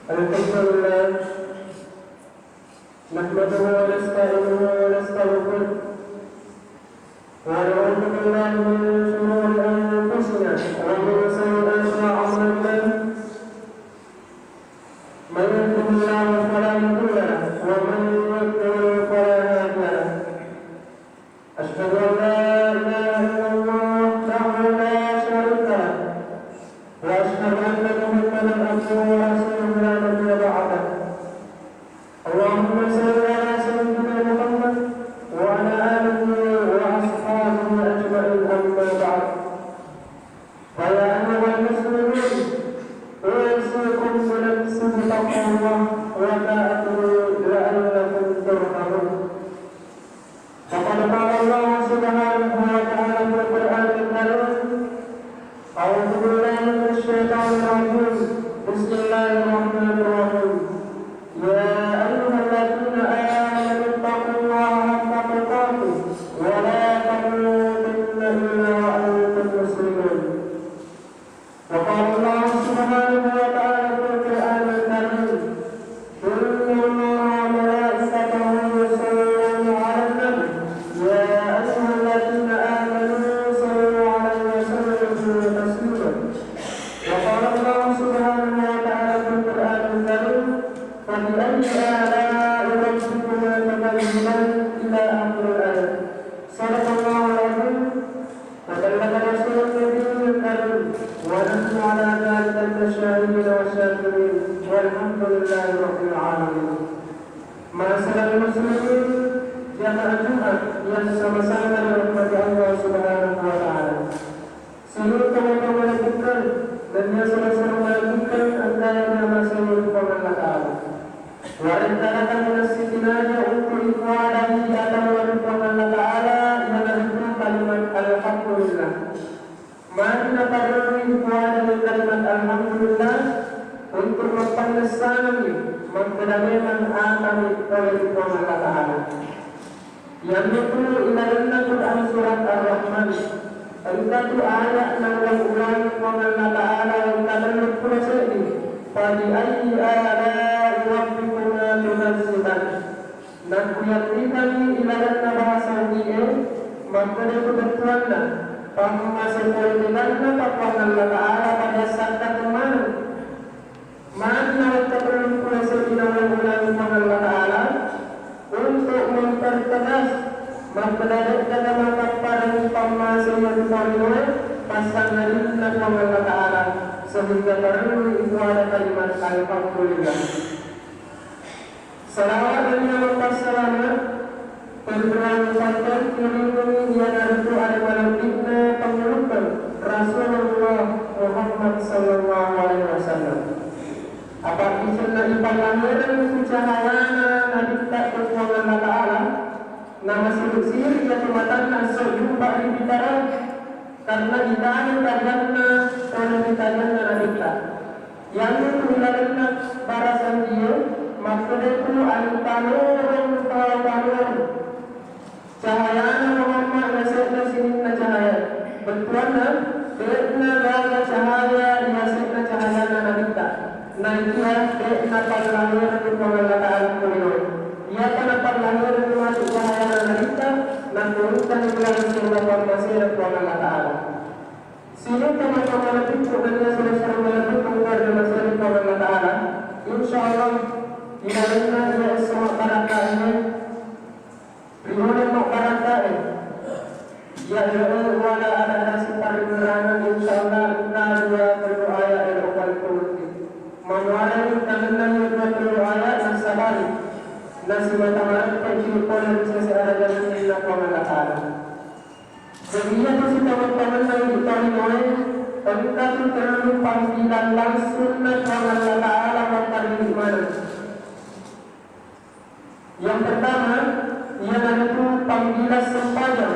الحمد لله نحمده ونستعينه ونستغفره ونعوذ بالله من شرور أنفسنا ومن سيئات أعمالنا من يهده الله فلا مضل له ومن يضلل فلا هادي له أشهد أن لا إله إلا الله وحده لا شريك له وأشهد أن محمدا عبده ورسوله لا نبي بعده اللهم صل على سيدنا محمد وعلى آله وأصحابه أجمعين أما بعد فيا أيها المسلمون أوصيكم بنفسي بتقوى الله وطاعته لعلكم ترحمون فقد قال الله سبحانه وتعالى في القرآن الكريم أعوذ بالله من الشيطان الرجيم بسم الله الرحمن الرحيم يا أيها الذين آمنوا اتقوا الله حق تقاته ولا تموتن إلا وأنتم مسلمون وقال الله سبحانه وتعالى في القرآن الكريم إن الله وملائكته يصلون على النبي يا أيها الذين آمنوا صلوا عليه وسلموا تسليما وقال الله سبحانه وتعالى في القرآن الكريم فبأي آلاء ربكما تكذبان إلى آخر الآية صدق الله العظيم وبلغ رسول النبي الكريم ونحن على ذلك من الشاهدين والشاكرين والحمد لله رب العالمين. Ma'asyiral muslimin jamaah Jumat yang sama-sama dirahmati Allah Subhanahu wa taala. Seluruh kaum melakukan dan yang selalu melakukan antara masa Allah taala. Warintarakan menasitinanya untuk ikhwadahi atau Allah taala yang itu kalimat alhamdulillah. Mana perlu ikhwadahi kalimat alhamdulillah untuk memperlesani mengkedameman kami oleh Allah taala. Yang itu ilahi Quran surat Ar-Rahman. Itu ayat yang ulang Allah taala yang kadang berproses pada ayat ayat rabbikuma tunazzilan. Dan kuyaktikan ilahi bahasa dia maka itu bertuanlah pangmasih politinannya papan Allah taala pada saat kemana mana terperlu proses ilahi ulang Allah taala untuk mempertegas memperdayakan mata para pangmasih yang dipanggil pasangan Allah taala sehingga perlu itu ada kalimat alhamdulillah. Salawat dan nyawa selamat berberangkat melindungi yang itu ada dalam fitnah pengelupan Rasulullah Muhammad sallallahu alaihi wasallam. Apa kisah ipan lahiran cahayana nabi tak berkuasa Allah taala nama sir yang matana sejumpa di bitara karena ditanya tajamna oleh ditanya nabi tak yang itu hilalnya barasan dia maksudnya itu antanurun kawanur cahayana Muhammad nasibna sinina cahaya bertuana be'na gaya cahaya nasibna cahayana nabi tak naiknya be'na palahir Allah taala kulur ia karena palahir masuk cahayana nabi tak nanturunkan bulan sallallahu alaihi Allah taala sini teman-teman itu dan saudara melakukan kepada masyarakat Allah taala insyaallah ilahinya ya semua barakahnya Rimohon barakah ya wala ada nasi pariburanan insyaallah kita dua berdoa ayat al-Qur'an mengulangi tangan yang berdoa nasabari nasi matamaran penjulukan sesuatu dari Allah taala. Sebenarnya itu teman-teman yang ditahui tentang terlalu panggilan langsung Allah taala makan di mana. Yang pertama yaitu panggilan sempadan.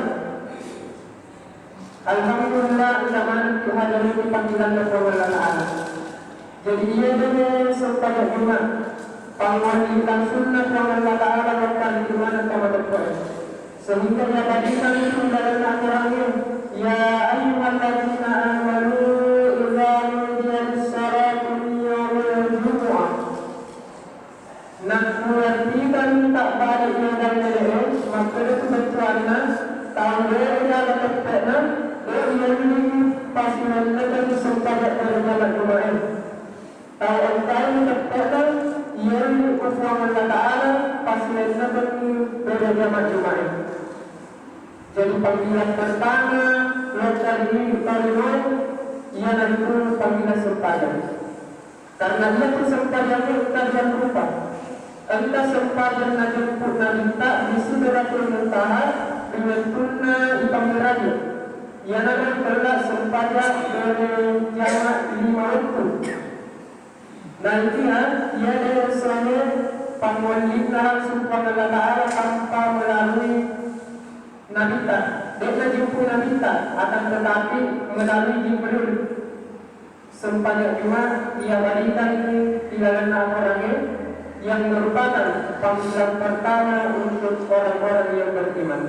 Alhamdulillah zaman dihadiri panggilan Allah taala. Jadi ia dengan sempadan cuma panggilan sunnah Allah taala makan di mana sama terpuas. Sehingga yang berikan itu dalam Al-Quran ya ayyuhalladzina amanu idza nudiya lis-salati min yawmil jumu'ah pasilan sempadat dari jalan Jumaat. Tahu angkai terkadang yang ufuan Allah Ta'ala pasilan dari jalan Jumaat. Jadi panggilan pertama lokal ini Taliban ialah itu panggilan sempadan. Karena dia tu sempadannya kajian rupa. Entah sempadan Nabi Purna minta di Sidratul Muntaha dengan tunna ipanggil raja. Ia nama telah sempadan dari jamak 5 waktu. Nanti ia ada usulnya pangwalina subhanahu wa ta'ala tanpa melalui Nabita. Dia jumpa Nabita akan tetapi melalui Jibril. Sempadan cuma ia wanita ini tidak nama orangnya yang merupakan panggilan pertama untuk orang-orang yang beriman.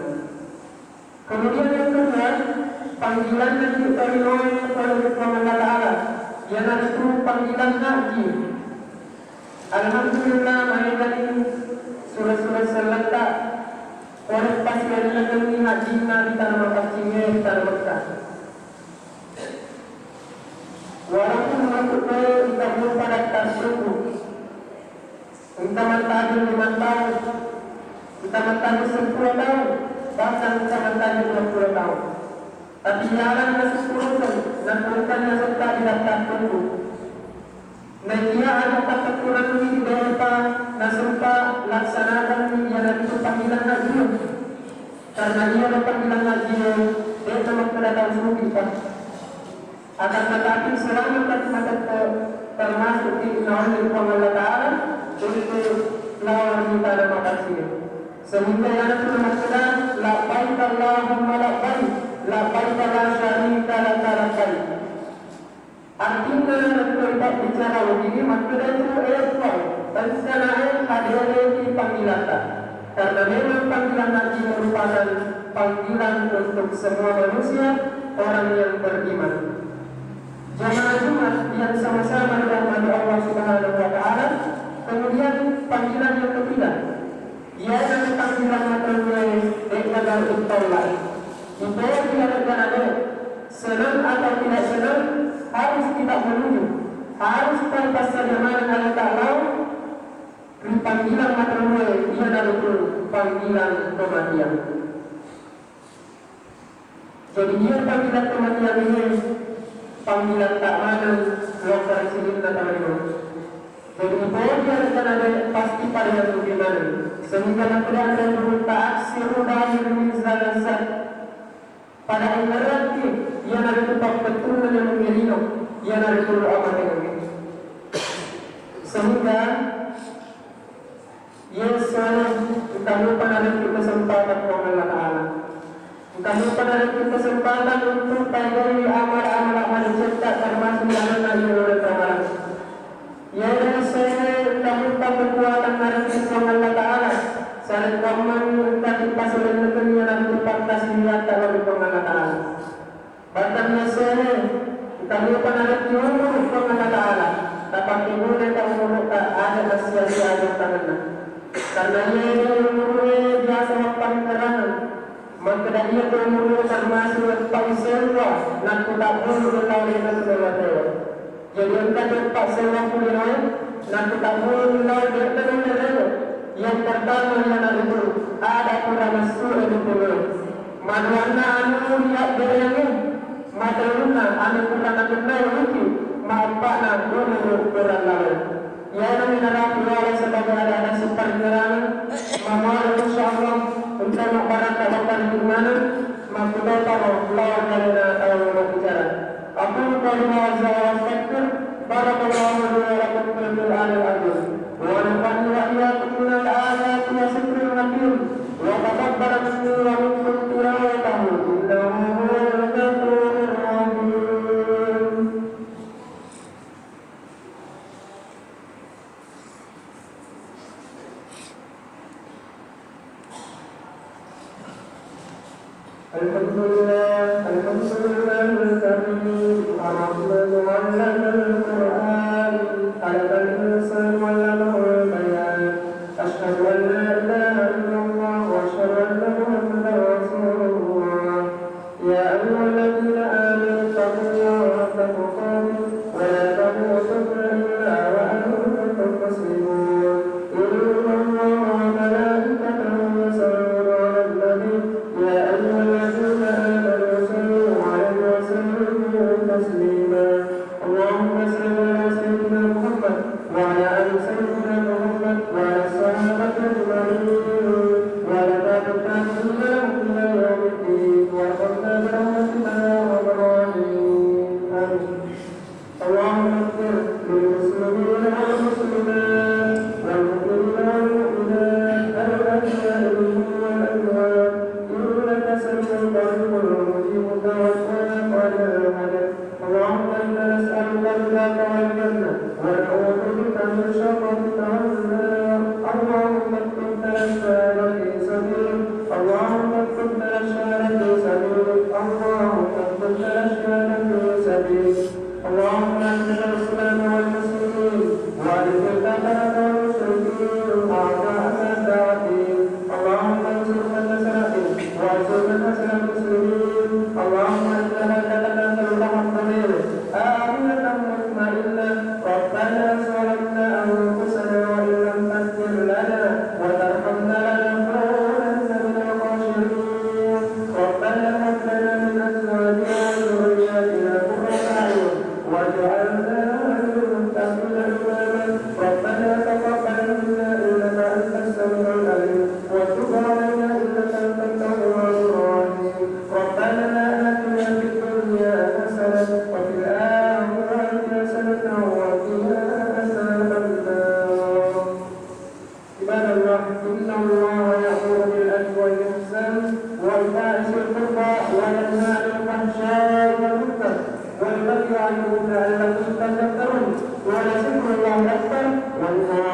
Kemudian yang kedua, panggilan yang diterima oleh Allah Ta'ala yang itu panggilan haji. Alhamdulillah mengenai surah-surah seletak oleh pasien yang haji di tanah Mekah di tanah Mekah. Walaupun maksudnya tidak lupa daftar suku, kita mentadi 5 tahun, kita mentadi 10 tahun, bahkan kita mentadi 20 tahun. Tapi jalan masih 10 tahun, dan urutannya serta di daftar suku. Dan dia ada keturunan ini dari dan serta laksanakan yang itu panggilan haji. Karena dia ada panggilan haji, dia memang kedatang suku kita. Akan tetapi selama kita termasuk di naungan Allah Ta'ala untuk lawan kita dan makasih. Sehingga yang itu maksudnya labbaik Allahumma labbaik, labbaik la syarika laka labbaik. Artinya kita bicara begini maksudnya itu equal dan sekarang hadir di panggilan. Karena memang panggilan haji merupakan panggilan untuk semua manusia orang yang beriman. Jamaah Jumat yang sama-sama dirahmati Allah Subhanahu wa Ta'ala. Kemudian panggilan yang ketiga, ialah panggilan material dengan utama. Itu tidak ada senang atau tidak senang harus kita menuju, harus tanpa zaman Allah Ta'ala. Panggilan material ialah itu panggilan kematian. Jadi dia panggilan kematian ini panggilan tak mana lokal sini tak mana. Jadi dia akan ada pasti pada yang bagaimana. Sehingga nanti ada berupa aksi rudai misalnya pada ibaratnya yang ada tempat betul yang mengelino yang ada dulu apa dengan sehingga Yesus kita lupa ada kesempatan Allah Ta'ala. Kami pada kesempatan untuk pelajari amal-amal cetak termasuk yang ada oleh Tuhan. Ya dan saya kami tak berkuatan dari Allah Ta'ala. Saya kamu tadi pasal negeri yang tempat tasbih oleh Allah Ta'ala. Bahkan saya kami pada diumur Allah Ta'ala. Dapat dimulai kamu tak ada sia-sia yang tangan. Karena ia umurnya biasa paling kerangan. Maka dia berumur termasuk paisirwa nak tak boleh lawan dengan jadi entah tempat sewa kuliner nak tak boleh lawan dengan yang pertama yang ada kurang masuk itu mana anu lihat berani madaluna anu kurang ada itu mampak nak boleh kurang lawan yang menara dua sebagai ada sepergeran mamar insyaallah untuk memperbaiki kawasan di mana maksudnya kalau lawan dari bicara aku kalau saya sektor barakallahu wa lakum fil al-ajr wa nafa'ani wa iyyakum min al-ayati wa zikril hakim wa taqabbal minni wa minkum tilawatahu innahu huwal ghafurur rahim. Alhamdulillah, alhamdulillah al-karim, ar-rahman al-'allama al-Qur'an, khalaqa al-insan wa 'allamahu al-bayan. Asyhadu an la ilaha illallah wa asyhadu anna Muhammadan rasulullah. Ya ayyuhalladzina amanu taqullaha المقابر ولا تموتن إلا وأنتم مسلمون إن الله وملائكته يصلون على النبي يا أيها الذين آمنوا صلوا عليه وسلموا تسليما اللهم صل على سيدنا محمد وعلى آل سيدنا محمد وعلى الصحابة أجمعين وعلى تابعين لهم إلى يوم الدين وارحمنا برحمتك يا أرحم الراحمين آمين اللهم اغفر للمسلمين والمسلمات والمؤمنين والمؤمنات الأحياء منهم والأموات إنك سميع قريب مجيب الدعوات ولا قادر الحاجات اللهم إنا نسألك رضاك والجنة ونعوذ بك من شقاوتك والنار اللهم اكتب لنا الشهادة في سبيلك اللهم اكتب لنا الشهادة في سبيلك اللهم اكتب لنا الشهادة في سبيلك اللهم اعز الإسلام والمسلمين وأذل الكفرة والمشركين أعداءنا الداعين اللهم انصر من نصر دينك وانصر من نصر المسلمين اللهم اجعل لنا كلهم طويل آمنة مطمئنة ربنا ظلمنا أنفسنا وإن لم تغفر لنا وترحمنا لنكونن من الخاسرين ربنا هب لنا من أزواجنا وذرياتنا قرة أعين واجعلنا للمتقين إماما ربنا تقبل منا إنك أنت السميع العليم وتب علينا إنك أنت التواب الرحيم ربنا آتنا في الدنيا حسنة وفي الآخرة حسنة وقنا عذاب النار عباد الله إن الله يأمر بالعدل والإحسان وإيتاء ذي القربى وينهى عن الفحشاء والمنكر والبغي يعظكم لعلكم تذكرون ولذكر الله أكبر والله